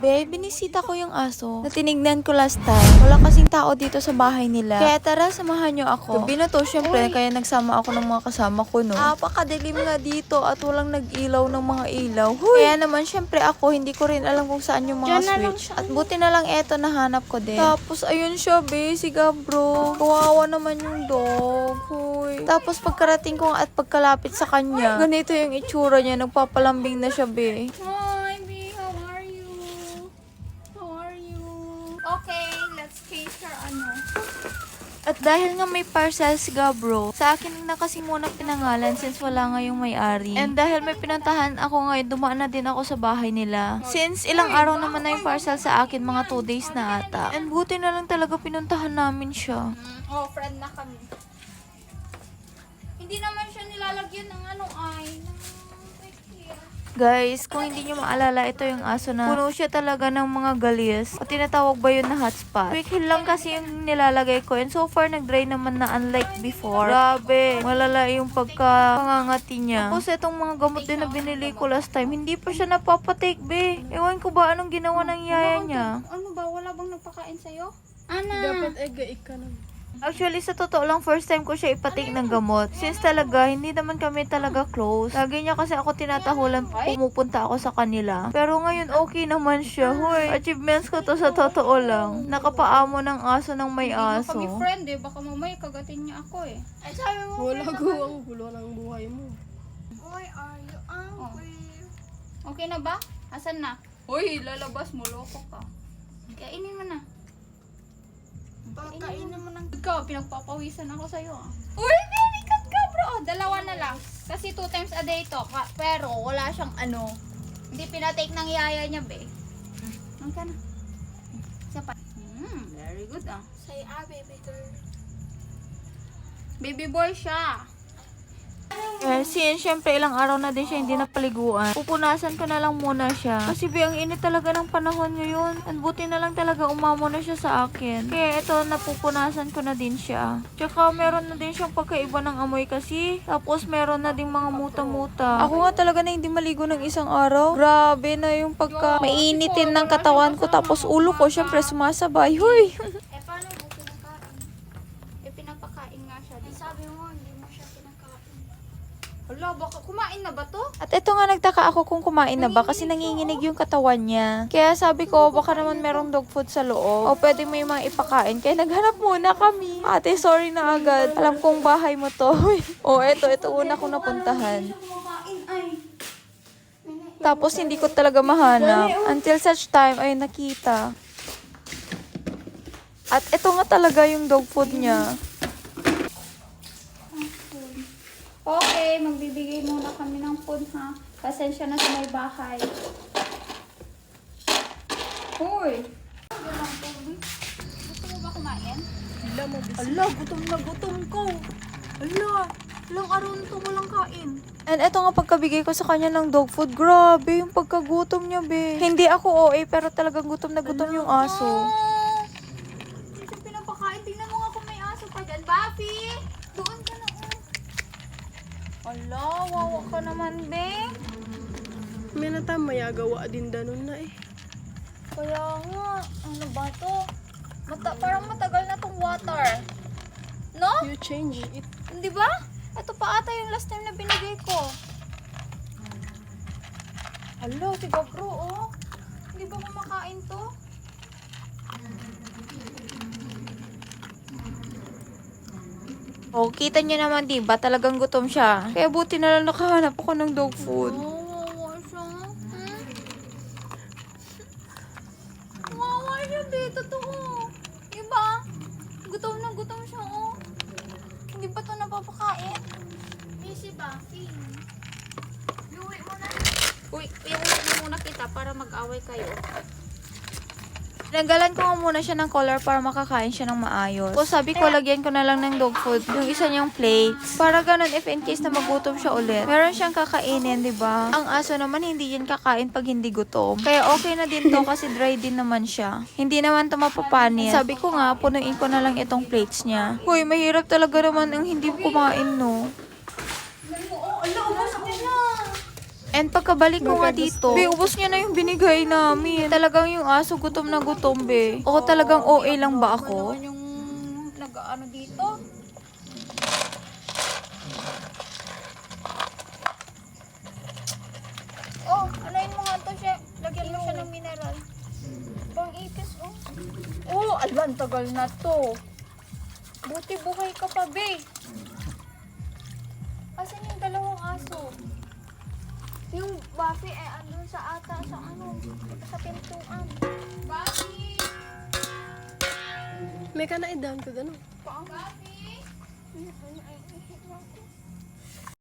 Be, binisita ko yung aso na tinignan ko last time. Wala kasing tao dito sa bahay nila. Kaya tara, samahan nyo ako. Gabi na to, syempre, kaya nagsama ako ng mga kasama ko, no? Pakadilim nga dito at walang nag-ilaw ng mga ilaw. Huy! Kaya naman, syempre ako, hindi ko rin alam kung saan yung mga switch. At buti na lang eto, nahanap ko din. Tapos, ayun siya, be, si Gabro. Kawawa naman yung dog. Huy. Tapos, pagkarating ko at pagkalapit sa kanya, ganito yung itsura niya. Nagpapalambing na siya, be. Hi, B. How are you? How are you? Okay, let's change her At dahil nga may parcel si Gabro, sa akin na kasi muna pinangalan since wala nga yung may-ari. And dahil may pinuntahan ako ngayon, dumaan na din ako sa bahay nila. Since ilang araw naman na yung parcel sa akin, mga 2 days na ata. And buti na lang talaga pinuntahan namin siya. Oh, friend na kami. Hindi naman siya nilalagyan ng Guys, kung hindi nyo maalala, ito yung aso na puno siya talaga ng mga galis. O tinatawag ba yun na hotspot? Quick heal lang kasi yung nilalagay ko. And so far, nag-dry naman na unlike before. Grabe, malala yung pangangati niya. Tapos itong mga gamot din na binili ko last time, hindi pa siya napapatake, be. Ewan ko ba anong ginawa ng yaya niya. Ano ba? Wala bang nagpakain sa'yo? Ana! Dapat ega-ika na. Actually, sa totoo lang, first time ko siya ipatik ng gamot. Since talaga, hindi naman kami talaga close. Lagi niya kasi ako tinatahulan, pumupunta ako sa kanila. Pero ngayon, okay naman siya. Hoy, achievements ko to sa totoo lang. Nakapaamo ng aso ng may aso. Kami friend eh. Baka mamaya kagatin niya ako eh. Ay, sabi mo. Wala guwang gulo ng buhay mo. Why are you angry? Okay na ba? Asan na? Hoy, lalabas mo. Loko ka. Kainin mo na. Kainin mo ng... Ikaw, pinagpapawisan ako sa'yo ah. Uy, very good ka bro! Dalawa na lang. Kasi 2 times a day to. Pero wala siyang hindi pinatake ng yaya niya be. Ang ka na. Isa pa. Very good ah. Say baby girl. Baby boy siya. Since syempre ilang araw na din siya hindi napaliguan, pupunasan ko na lang muna siya. Kasi ang init talaga ng panahon ngayon. And buti na lang talaga umamo na siya sa akin. Kaya ito, napupunasan ko na din siya. Tsaka meron na din siyang pagkaiba ng amoy kasi. Tapos meron na din mga muta-muta. Ako nga talaga na hindi maligo ng isang araw. Grabe na yung pagka mainitin ng katawan ko. Tapos ulo ko syempre sumasabay. Huy! Paano mo pinakain? Pinapakain nga siya. Di sabi mo, hindi mo siya pinakain. Hala, baka kumain na ba to? At ito nga nagtaka ako kung kumain na ba kasi nanginginig yung katawan niya. Kaya sabi ko baka naman merong dog food sa loob o pwede may mga ipakain. Kaya naghanap muna kami. Ate, sorry na agad. Alam kong bahay mo to. ito una kong napuntahan. Tapos hindi ko talaga mahanap. Until such time ay nakita. At ito nga talaga yung dog food niya. Okay, magbibigay muna kami ng food ha. Pasensya na sa may bahay. Hoy! Gusto mo ba kumain? Sila mo bisa. Ala, gutom na gutom ko. Ala, ilang araw na itong walang kain. And eto nga pagkabigay ko sa kanya ng dog food, grabe yung pagkagutom niya, be. Hindi ako OA, pero talagang gutom na gutom yung aso. Hindi siya pinapakain. Tingnan mo nga kung may aso pa dyan. Buffy! Doon ka na. Ala, wawa ka naman, be. May natamaya gawa din danon na eh. Kaya nga, ano ba to? Parang matagal na tong water. No? You change it. Di ba? Ito pa ata yung last time na binigay ko. Alo, si Gabro, oh. Hindi ba kumakain to? Oh, kita niyo naman, diba? Talagang gutom siya. Kaya buti na lang nakahanap ako ng dog food. Wawa siya. Wawa siya dito to, oh. Diba? Gutom na gutom siya, oh. Hindi pa to napapakain. Busy ba? Iuwi mo na. Uy, iuwi na muna kita para mag-away kayo. Tinanggalan ko nga muna siya ng collar para makakain siya ng maayos. So sabi ko, lagyan ko na lang ng dog food yung isa niyang plates. Para ganun, if in case na magutom siya ulit, meron siyang kakainin, di ba? Ang aso naman, hindi yan kakain pag hindi gutom. Kaya okay na din to kasi dry din naman siya. Hindi naman to mapapanit. Sabi ko nga, punuin ko na lang itong plates niya. Hoy, mahirap talaga naman ang hindi kumain, no? Oh, ala, ubos ako na. And pagkabalik ko nga dito, be, ubos niya na yung binigay namin. Talagang yung aso gutom na gutom, be. O talagang OA lang ba ako? Ano yung nag-ano dito? Oh, anayin mo nga to siya. Lagyan mo siya ng mineral. Pang ipis, oh. Oh, alban, tagal na to. Buti buhay ka pa, be. Asan yung dalawang aso? Yung Buffy ay andun sa ata sa ano, sa pintuan. Buffy! May ka na i-down ko gano'n. Buffy!